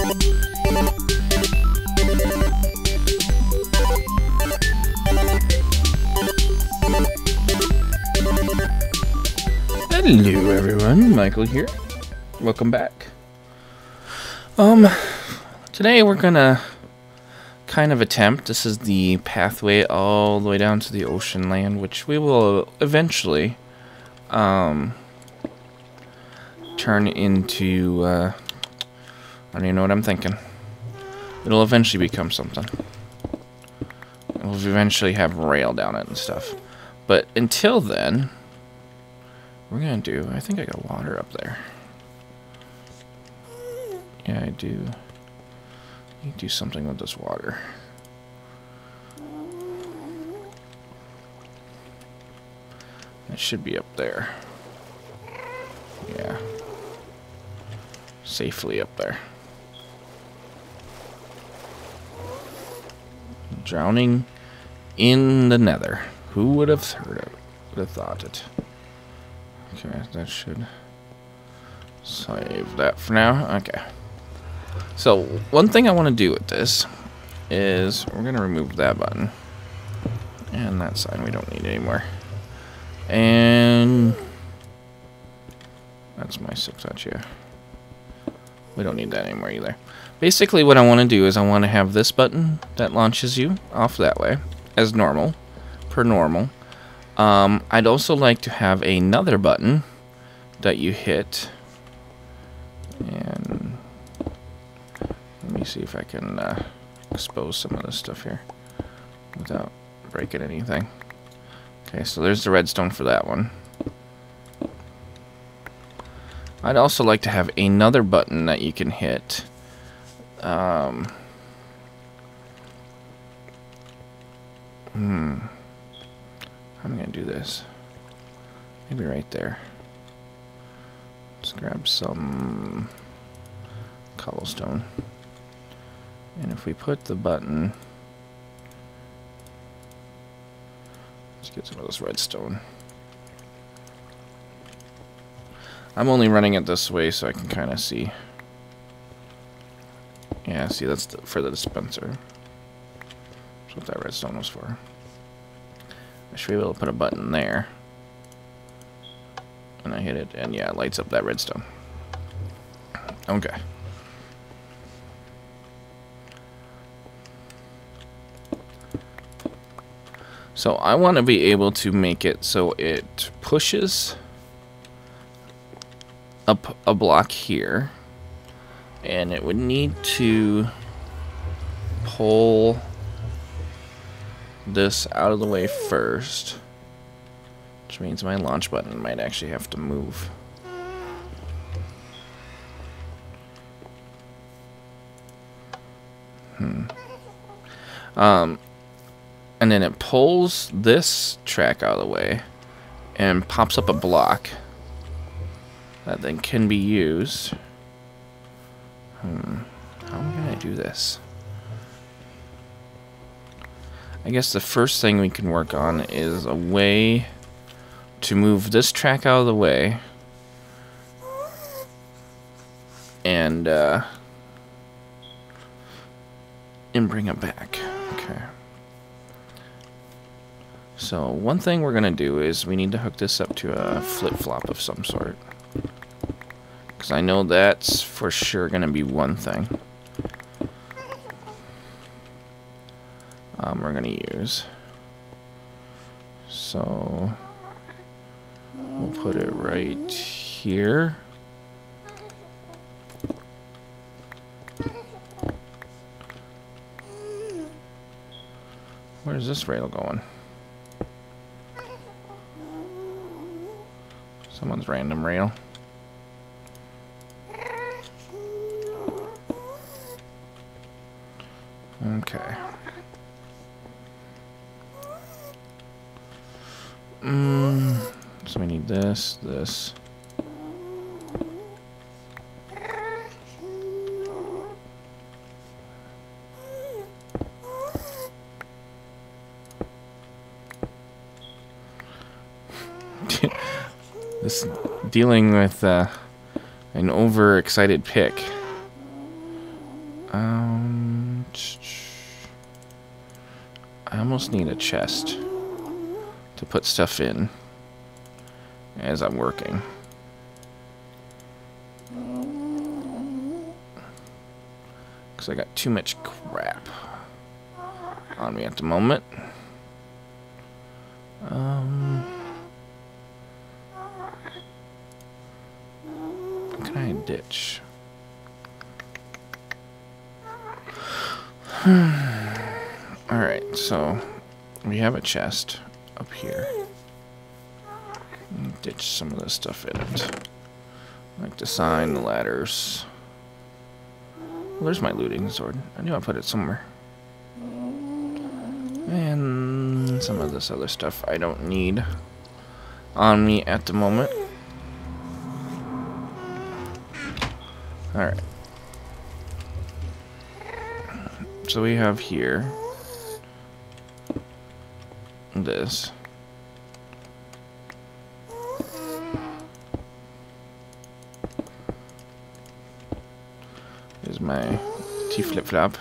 Hello everyone, Michael here. Welcome back. Today we're gonna kind of attempt, this is the pathway all the way down to the ocean land, which we will eventually turn into I don't even know what I'm thinking. It'll eventually become something. We'll eventually have rail down it and stuff. But until then, we're gonna do, I think I got water up there. Yeah, I do. Need to do something with this water. It should be up there. Yeah. Safely up there. Drowning in the nether. Who would have heard it? Would have thought it. Okay, that should save that for now. Okay. So, one thing I want to do with this is we're going to remove that button. And that sign we don't need anymore. And that's my silk touch, yeah. We don't need that anymore either. Basically, what I want to do is I want to have this button that launches you off that way as normal, per normal. I'd also like to have another button that you hit, and let me see if I can expose some of this stuff here without breaking anything. Okay, so there's the redstone for that one. I'd also like to have another button that you can hit. I'm gonna do this. Maybe right there. Let's grab some cobblestone. And if we put the button, let's get some of this redstone. I'm only running it this way so I can kind of see. Yeah, see, that's for the dispenser. That's what that redstone was for. I should be able to put a button there. And I hit it, and yeah, it lights up that redstone. Okay. So I want to be able to make it so it pushes up a block here. And it would need to pull this out of the way first, which means my launch button might actually have to move. And then it pulls this track out of the way and pops up a block that then can be used. How am I gonna do this? I guess the first thing we can work on is a way to move this track out of the way and bring it back. Okay. So one thing we're gonna do is we need to hook this up to a flip-flop of some sort, because I know that's for sure gonna be one thing we're gonna use. So we'll put it right here. Where's this rail going? Someone's random rail. Okay. So we need this, this. This dealing with an overexcited pick I almost need a chest to put stuff in as I'm working. Because I got too much crap on me at the moment. What can I ditch? Alright, so we have a chest up here. Ditch some of this stuff in it. Like the sign, the ladders. Well, there's my looting sword. I knew I put it somewhere. And some of this other stuff I don't need on me at the moment. Alright. So we have here this. Here's my T flip-flop.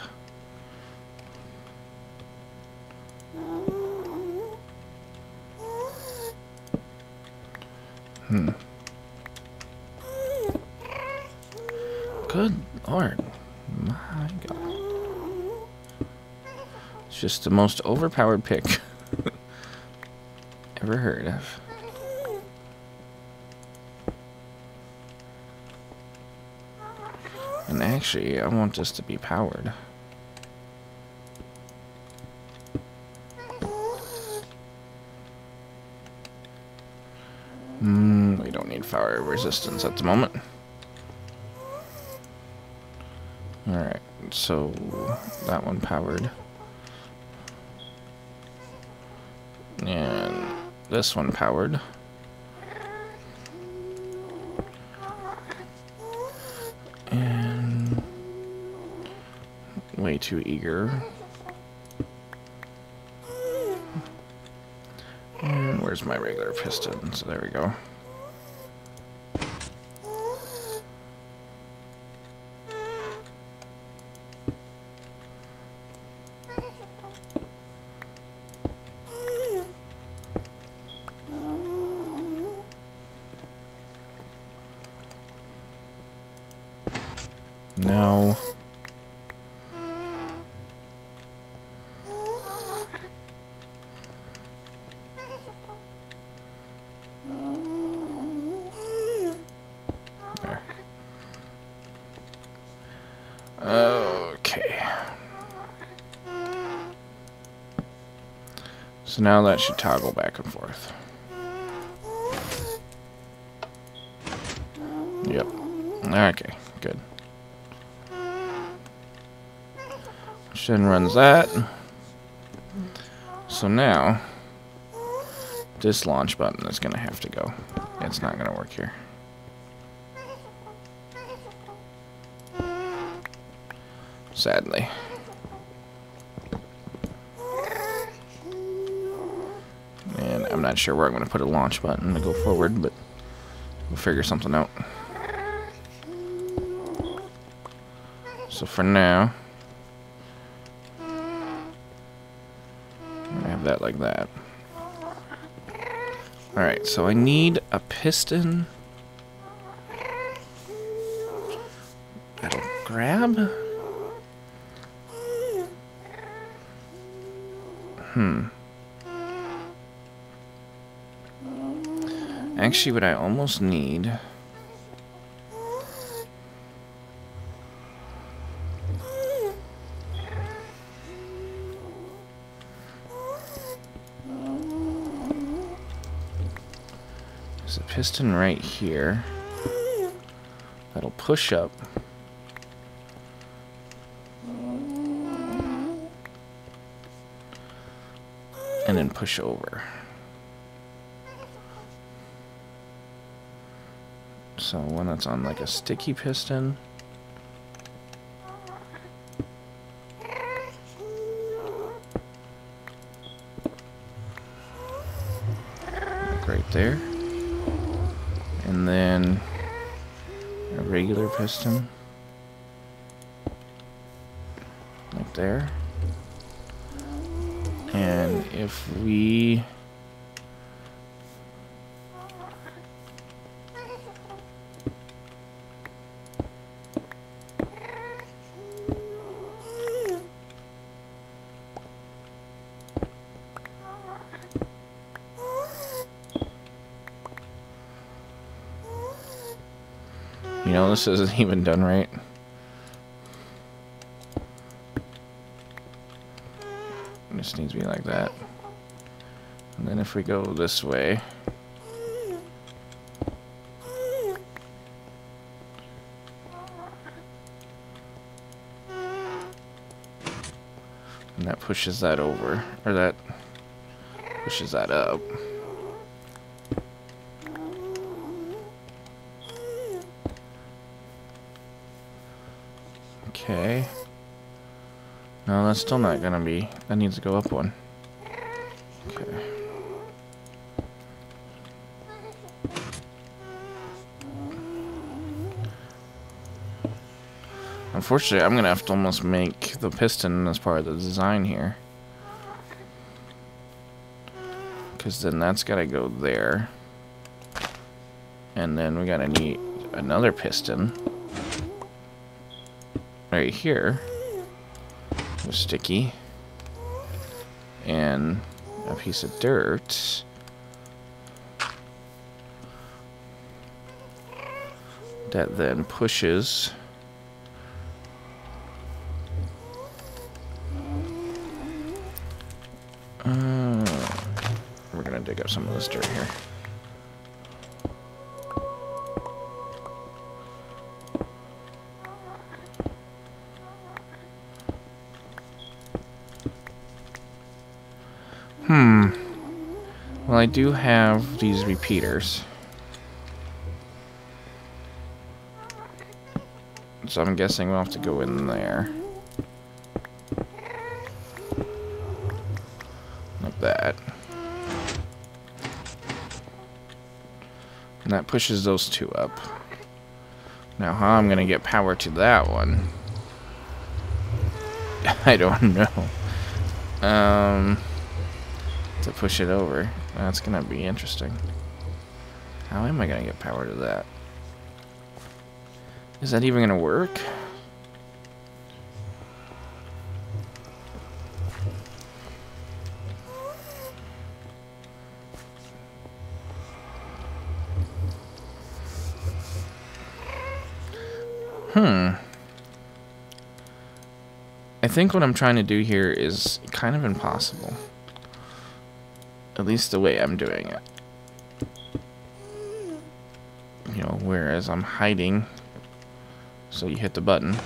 Good Lord. My God. It's just the most overpowered pick ever heard of. And actually, I want this to be powered. We don't need fire resistance at the moment. Alright, so that one powered. And this one powered. And way too eager. And where's my regular piston? So there we go. No. There. Okay. So now that should toggle back and forth. Yep. Okay, good. Which then runs that. So now, this launch button is going to have to go. It's not going to work here. Sadly. And I'm not sure where I'm going to put a launch button to go forward, but we'll figure something out. So for now, I have that like that. Alright, so I need a piston that'll grab. Actually, what I almost need is a piston right here that'll push up and then push over. So one that's on like a sticky piston. Like right there. And then a regular piston. there. And if we... You know, this isn't even done right. It just needs to be like that. And then if we go this way... and that pushes that over. Or that pushes that up. Okay. No, that's still not gonna be. That needs to go up one. Okay. Unfortunately, I'm gonna have to almost make the piston as part of the design here. Because then that's gotta go there. And then we gotta need another piston. Right here. Sticky. And a piece of dirt. That then pushes. We're gonna dig up some of this dirt here. Well, I do have these repeaters. So I'm guessing we'll have to go in there. Like that. And that pushes those two up. Now how I'm gonna get power to that one, I don't know. To push it over. That's gonna be interesting. How am I gonna get power to that? Is that even gonna work? I think what I'm trying to do here is kind of impossible. At least the way I'm doing it. You know, whereas I'm hiding. So you hit the button.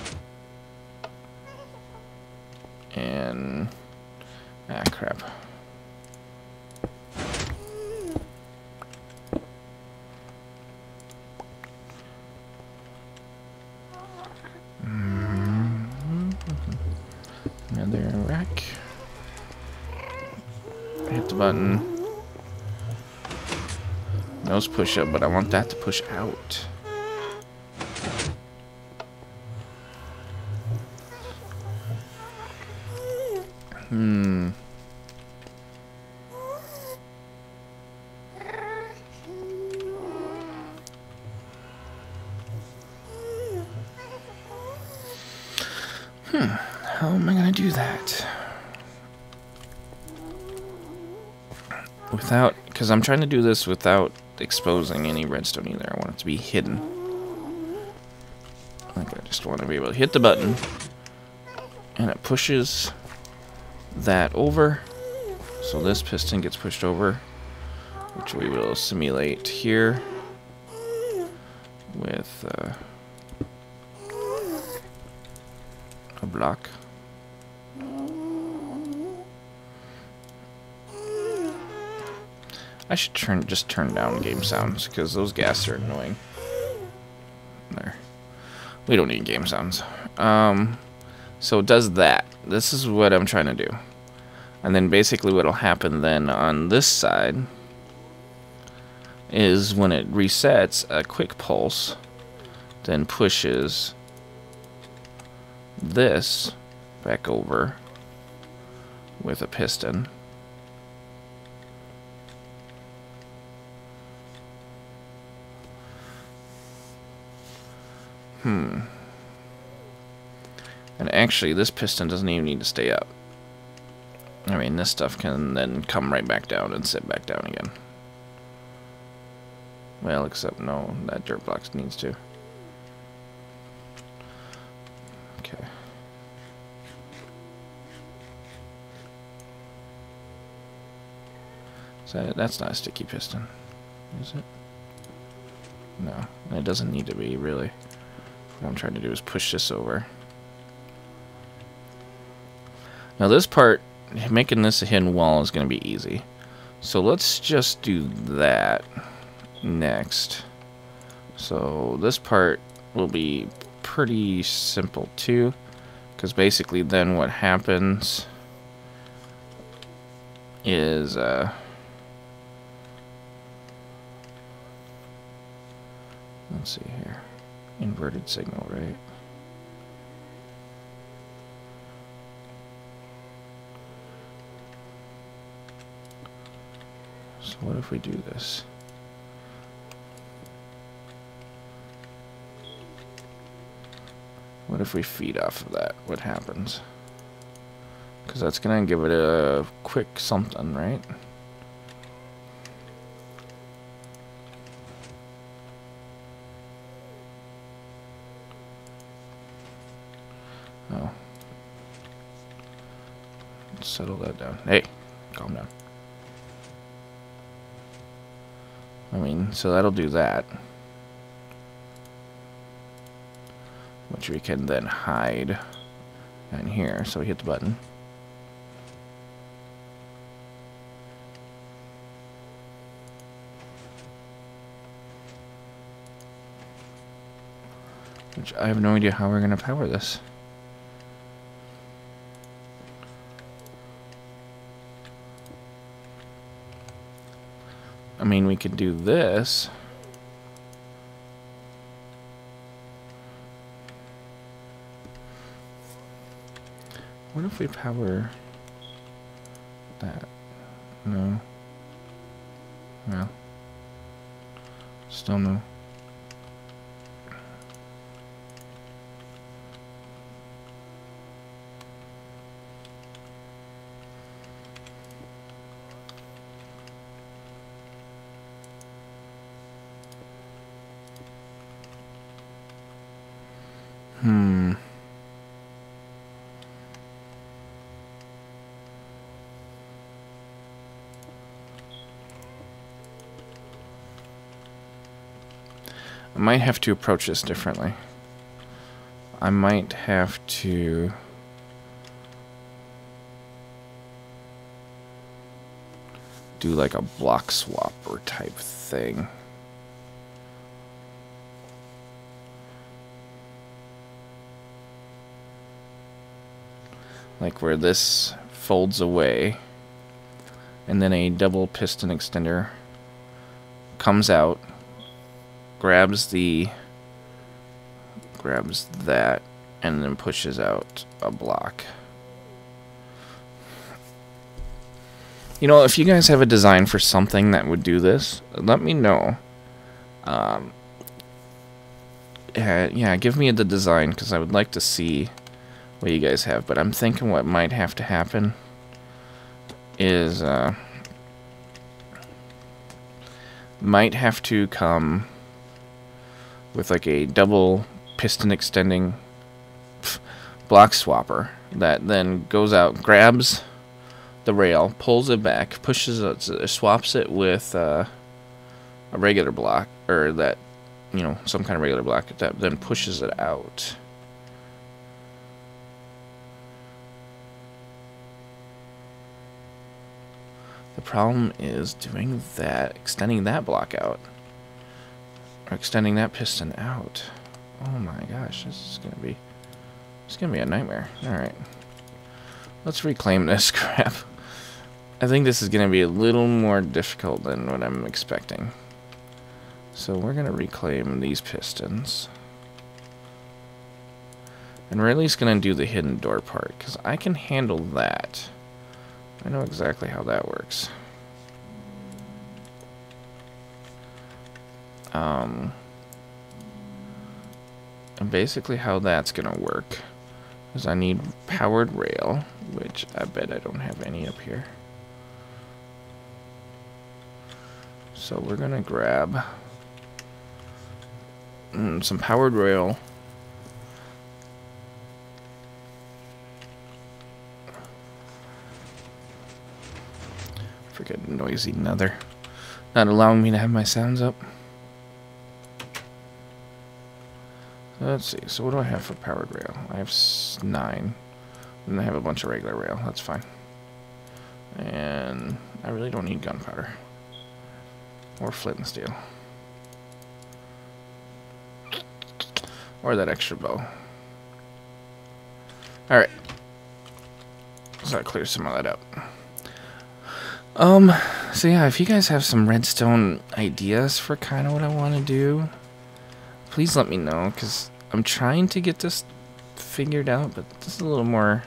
And... ah, crap. Another rack. Hit the button. Nose push up, but I want that to push out. How am I gonna do that? Without, because I'm trying to do this without exposing any redstone either. I want it to be hidden. Like I just want to be able to hit the button and it pushes that over. So this piston gets pushed over, which we will simulate here with a block. I should just turn down game sounds because those gas are annoying. There. We don't need game sounds. So it does that. This is what I'm trying to do. And then basically what'll happen then on this side is when it resets, a quick pulse then pushes this back over with a piston. And actually, this piston doesn't even need to stay up. I mean, this stuff can then come right back down and sit back down again. Well, except no, that dirt block needs to. Okay. So that's not a sticky piston, is it? No, it doesn't need to be, really. What I'm trying to do is push this over. Now this part, making this a hidden wall is going to be easy. So let's just do that next. So this part will be pretty simple too, because basically then what happens is let's see here, inverted signal, right? So what if we do this? What if we feed off of that? What happens? Because that's going to give it a quick something, right? Oh. Let's settle that down. Hey, calm down. I mean, so that'll do that. Which we can then hide in here. So we hit the button. Which I have no idea how we're going to power this. I mean, we could do this. What if we power that? No. Well. Still no. I might have to approach this differently. I might have to do like a block swapper type thing. Like where this folds away and then a double piston extender comes out, grabs that, and then pushes out a block. You know, if you guys have a design for something that would do this, let me know. Yeah, give me the design, because I would like to see what you guys have. But I'm thinking what might have to happen is might have to come with like a double piston extending block swapper that then goes out, grabs the rail, pulls it back, pushes it, swaps it with a regular block, or that, you know, some kind of regular block that then pushes it out. The problem is doing that, extending that block out. Or extending that piston out. Oh my gosh, it's gonna be a nightmare. Alright. Let's reclaim this crap. I think this is gonna be a little more difficult than what I'm expecting. So we're gonna reclaim these pistons. And we're at least going to do the hidden door part, because I can handle that. I know exactly how that works. And basically how that's going to work is I need powered rail, which I bet I don't have any up here. So we're going to grab some powered rail. Freaking noisy nether. Not allowing me to have my sounds up. Let's see. So what do I have for powered rail? I have 9. And I have a bunch of regular rail. That's fine. And I really don't need gunpowder. Or flint and steel. Or that extra bow. Alright. So I clear some of that up. So yeah, if you guys have some redstone ideas for kind of what I want to do, please let me know, because I'm trying to get this figured out, but this is a little more,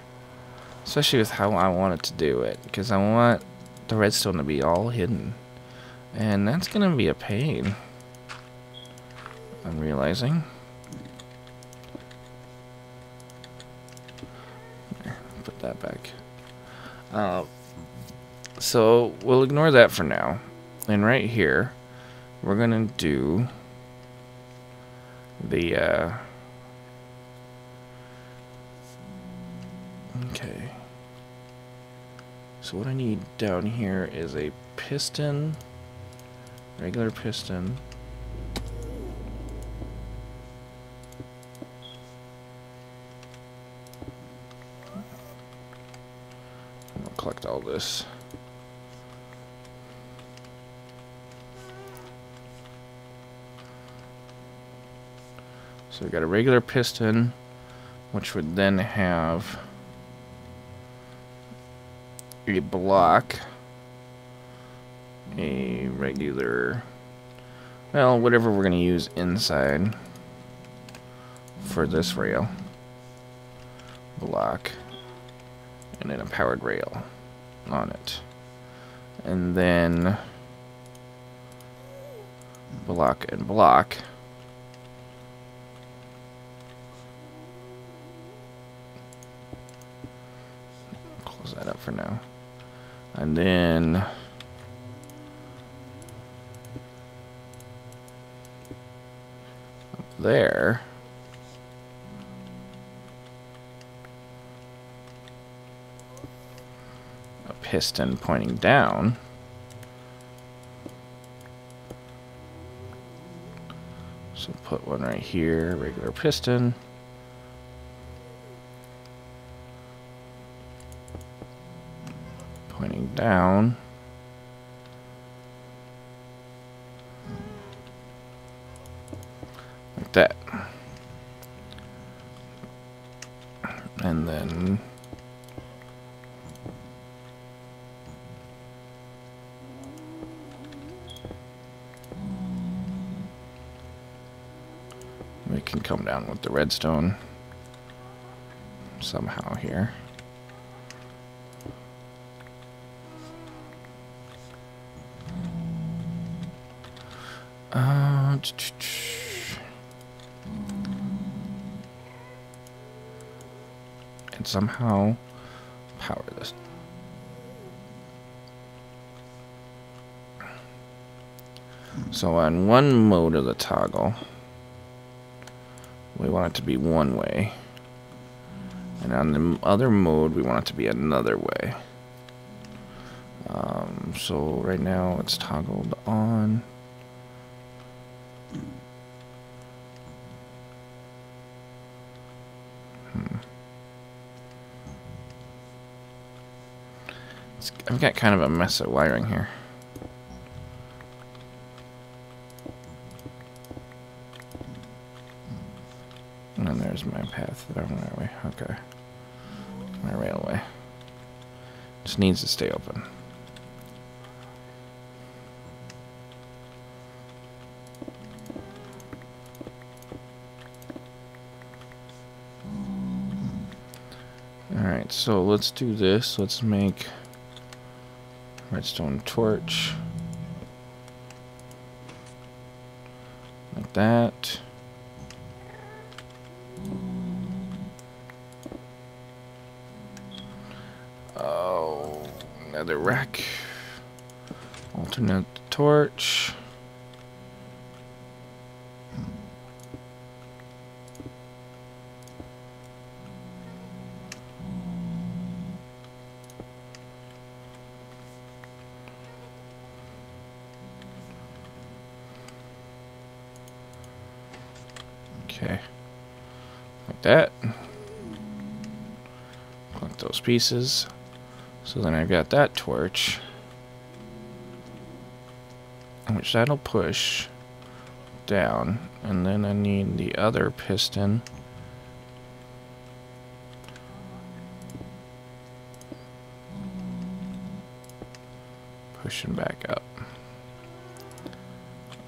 especially with how I want it to do it, because I want the redstone to be all hidden, and that's going to be a pain, I'm realizing. There, put that back. So we'll ignore that for now, and right here we're gonna do the okay, so what I need down here is a piston, regular piston, I'll collect all this. So we got a regular piston, which would then have a block, a regular, well, whatever we're going to use inside for this rail, block, and then a powered rail on it. And then block and block. That up for now, and then up there a piston pointing down, so put one right here, regular piston. Pointing down. Like that. And then we can come down with the redstone somehow here. And somehow power this. So on one mode of the toggle, we want it to be one way. And on the other mode, we want it to be another way. So right now it's toggled on. I've got kind of a mess of wiring here. And there's my path that way. Okay. My railway. Just needs to stay open. Alright, so let's do this. Let's make redstone torch. Like that. Oh, another rack. Alternate the torch. Okay, like that. Collect those pieces. So then I've got that torch, which that'll push down, and then I need the other piston. Pushing back up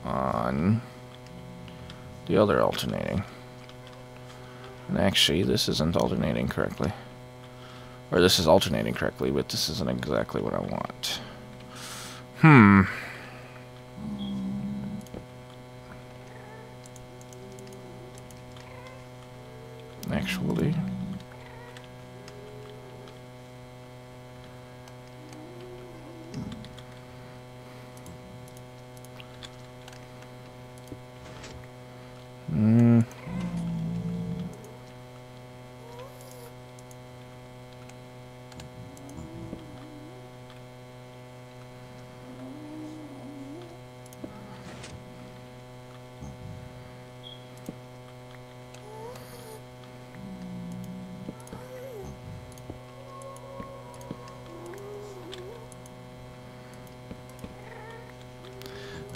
on the other alternating. And actually, this isn't alternating correctly. Or this is alternating correctly, but this isn't exactly what I want. Actually,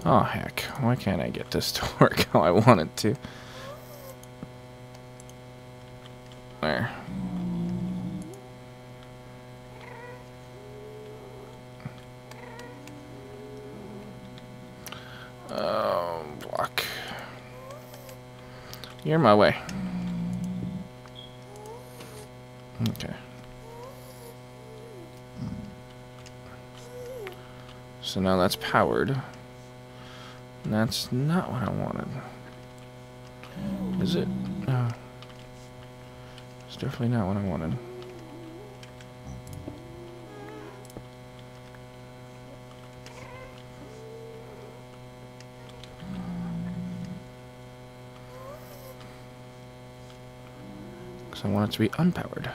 oh heck, why can't I get this to work how I want it to? There. Oh, block. You're in my way. Okay. So now that's powered. And that's not what I wanted. Is it? No. It's definitely not what I wanted. Because I want it to be unpowered.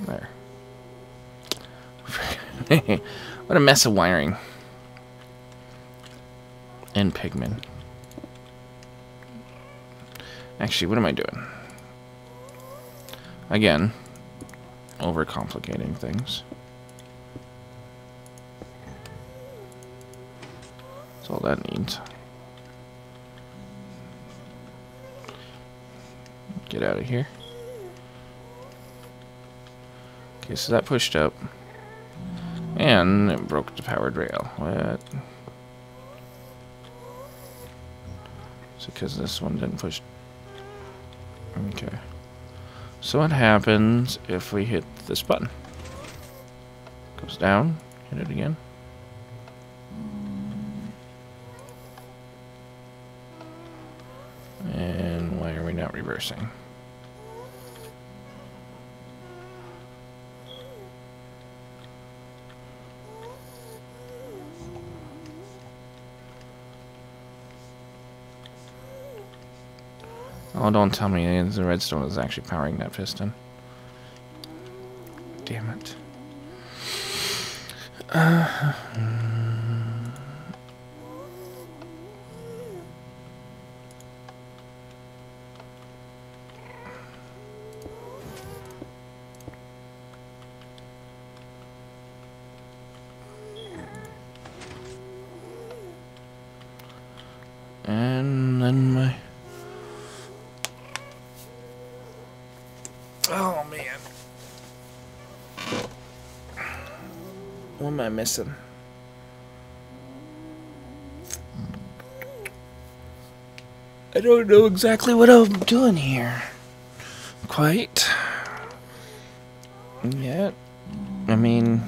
There. What a mess of wiring. And pigment. Actually, what am I doing? Again, overcomplicating things. That's all that needs. Get out of here. Okay, so that pushed up. And it broke the powered rail. What? It's because this one didn't push. Okay. So what happens if we hit this button? Goes down. Hit it again. And why are we not reversing? Oh, don't tell me the redstone is actually powering that piston. Damn it. And then my... Oh, man. What am I missing? I don't know exactly what I'm doing here. Quite. Yet. I mean...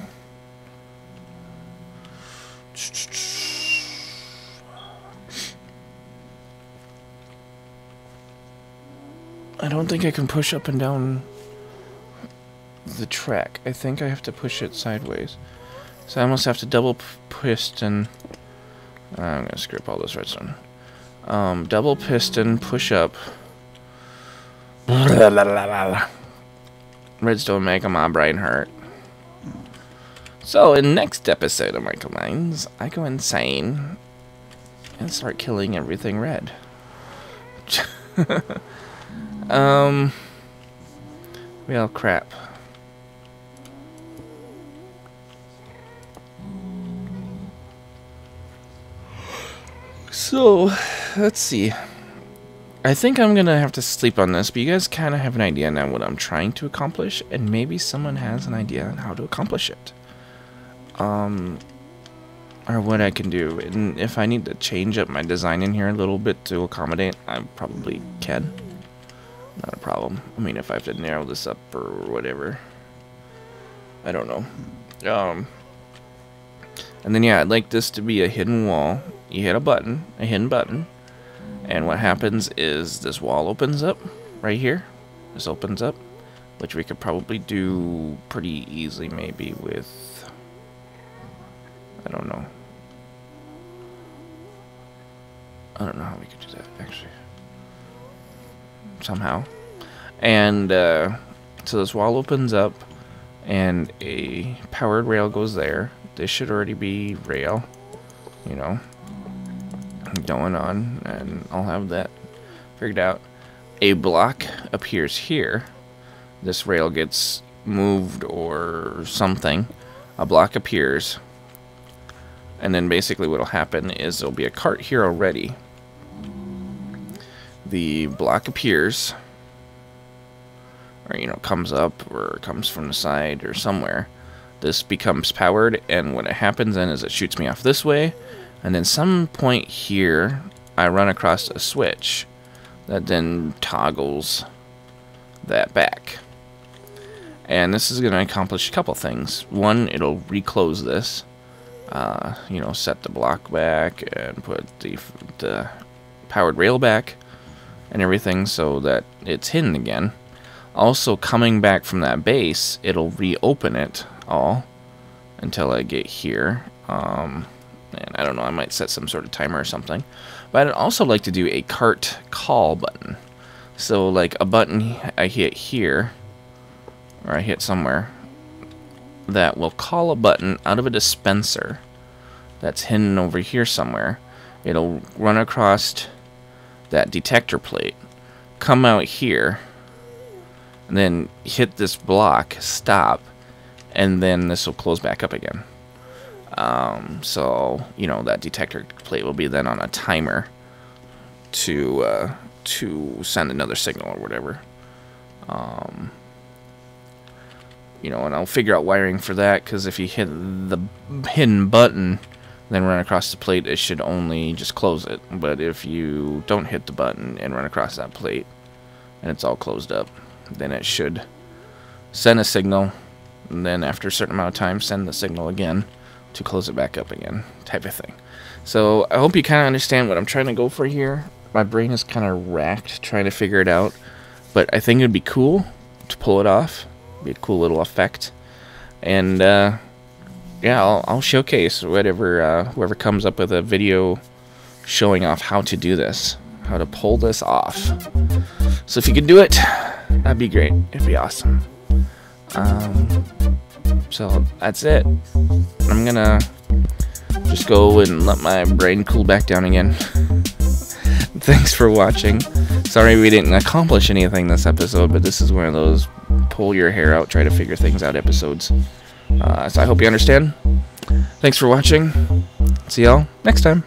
I don't think I can push up and down the track. I think I have to push it sideways. So I almost have to double piston. I'm gonna screw up all this redstone. Double piston, push up. Redstone making my brain hurt. So in next episode of Mhykol Mines, I go insane and start killing everything red. Well, crap. So, let's see. I think I'm gonna have to sleep on this, but you guys kind of have an idea now what I'm trying to accomplish, and maybe someone has an idea on how to accomplish it. Or what I can do. And if I need to change up my design in here a little bit to accommodate, I probably can. Not a problem. I mean, if I have to narrow this up or whatever. I don't know. And then, yeah, I'd like this to be a hidden wall. You hit a button, a hidden button, and what happens is this wall opens up right here. This opens up, which we could probably do pretty easily maybe with... I don't know. I don't know how we could do that, actually. Somehow. And so this wall opens up and a powered rail goes there. This should already be rail, you know, going on, and I'll have that figured out. A block appears here. This rail gets moved or something. A block appears, and then basically what will happen is there'll be a cart here already. The block appears, or, you know, comes up, or comes from the side, or somewhere. This becomes powered, and what happens then is it shoots me off this way, and then some point here, I run across a switch that then toggles that back. And this is going to accomplish a couple things. One, it'll reclose this, you know, set the block back, and put the powered rail back, and everything so that it's hidden again. Also, coming back from that base, it'll reopen it all until I get here. And I don't know, I might set some sort of timer or something. But I'd also like to do a cart call button. So, like a button I hit here, or I hit somewhere, that will call a button out of a dispenser that's hidden over here somewhere. It'll run across that detector plate, come out here, and then hit this block, stop, and then this will close back up again. So, you know, that detector plate will be then on a timer to send another signal or whatever. You know, and I'll figure out wiring for that, because if you hit the hidden button, then run across the plate, it should only just close it. But if you don't hit the button and run across that plate, and it's all closed up, then it should send a signal, and then after a certain amount of time, send the signal again to close it back up again, type of thing. So I hope you kind of understand what I'm trying to go for here. My brain is kind of racked trying to figure it out, but I think it would be cool to pull it off. Be a cool little effect. And yeah, I'll showcase whatever whoever comes up with a video showing off how to do this, how to pull this off. So if you could do it, that'd be great. It'd be awesome. So that's it. I'm gonna just go and let my brain cool back down again. Thanks for watching. Sorry we didn't accomplish anything this episode, but this is one of those pull your hair out, try to figure things out episodes. So I hope you understand. Thanks for watching. See y'all next time.